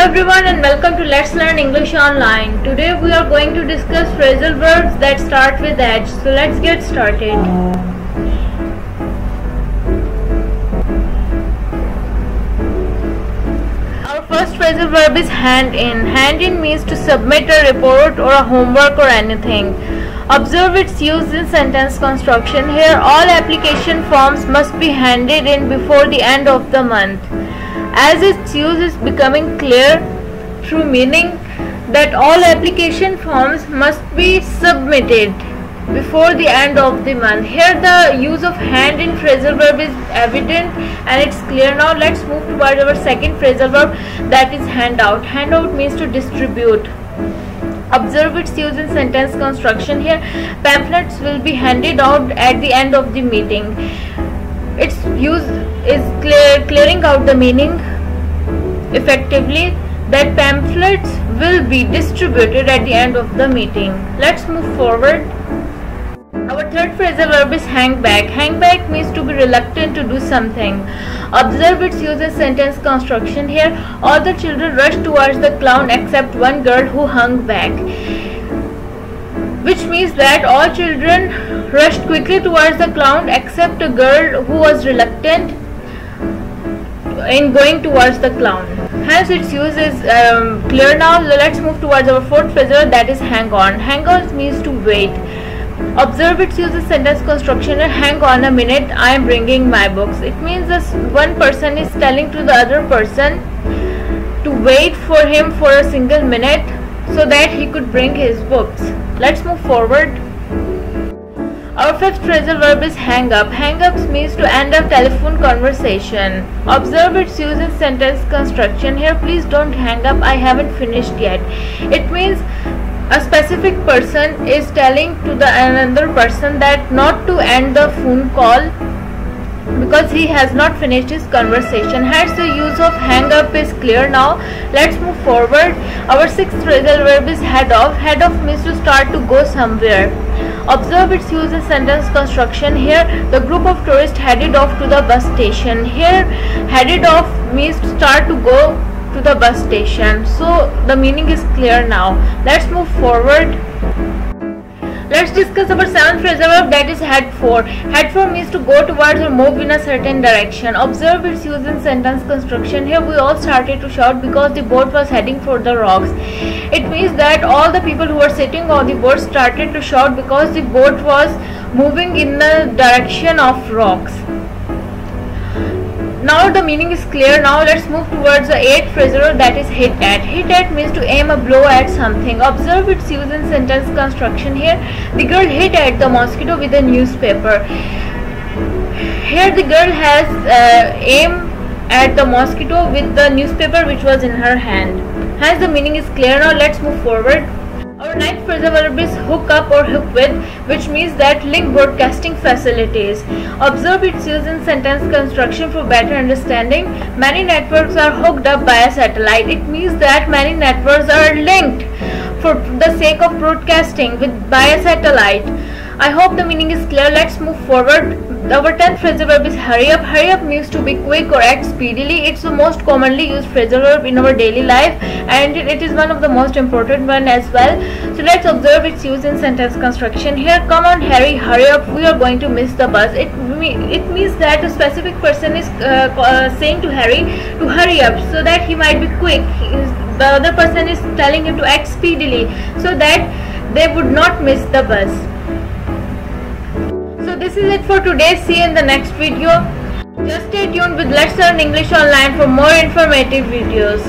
everyone and welcome to Let's Learn English Online. Today we are going to discuss phrasal verbs that start with H. So let's get started. Our first phrasal verb is hand in. Hand in means to submit a report or a homework or anything. Observe its use in sentence construction. Here all application forms must be handed in before the end of the month. As its use is becoming clear through meaning that all application forms must be submitted before the end of the month. Here the use of hand in phrasal verb is evident and it's clear. Now let's move towards our second phrasal verb, that is hand out. Hand out means to distribute. Observe its use in sentence construction. Here pamphlets will be handed out at the end of the meeting. Its use is clearing out the meaning effectively that pamphlets will be distributed at the end of the meeting. Let's move forward. Our third phrasal verb is hang back. Hang back means to be reluctant to do something. Observe its use in sentence construction. Here all the children rushed towards the clown except one girl who hung back, which means that all children rushed quickly towards the clown except a girl who was reluctant in going towards the clown. Hence its use is clear now. So let's move towards our fourth phrasal, that is hang on. Hang on means to wait. Observe its use in sentence construction. Hang on a minute, I am bringing my books. It means that one person is telling to the other person to wait for him for a single minute so that he could bring his books. Let's move forward. Our fifth phrasal verb is hang up. Hang up means to end a telephone conversation. Observe its use in sentence construction. Here please don't hang up, I haven't finished yet. It means a specific person is telling to the another person that not to end the phone call because he has not finished his conversation. Hence the use of hang up is clear now. Let's move forward. Our sixth phrasal verb is head off. Head off means to start to go somewhere. Observe its use in sentence construction. Here the group of tourists headed off to the bus station. Here headed off means to start to go to the bus station. So the meaning is clear now. Let's move forward. Let's discuss our seventh phrasal verb, that is head for. Head for means to go towards or move in a certain direction. Observe its use in sentence construction. Here we all started to shout because the boat was heading for the rocks. It means that all the people who were sitting on the boat started to shout because the boat was moving in the direction of rocks. Now the meaning is clear. Now let's move towards the eighth phrasal verb, that is hit at. Hit at means to aim a blow at something. Observe its use in sentence construction. Here the girl hit at the mosquito with a newspaper. Here the girl has aimed at the mosquito with the newspaper which was in her hand. Hence the meaning is clear. Now let's move forward. Our ninth phrasal verb is hook up or hook with, which means that link broadcasting facilities. Observe its use in sentence construction for better understanding. Many networks are hooked up by a satellite. It means that many networks are linked for the sake of broadcasting by a satellite. I hope the meaning is clear. Let's move forward. Our 10th phrasal verb is hurry up. Hurry up means to be quick or act speedily. It's the most commonly used phrasal verb in our daily life and it is one of the most important one as well. So let's observe its use in sentence construction. Here, come on Harry, hurry up, we are going to miss the bus. It means that a specific person is saying to Harry to hurry up so that he might be quick. The other person is telling him to act speedily so that they would not miss the bus. So this is it for today. See you in the next video. Just stay tuned with Let's Learn English Online for more informative videos.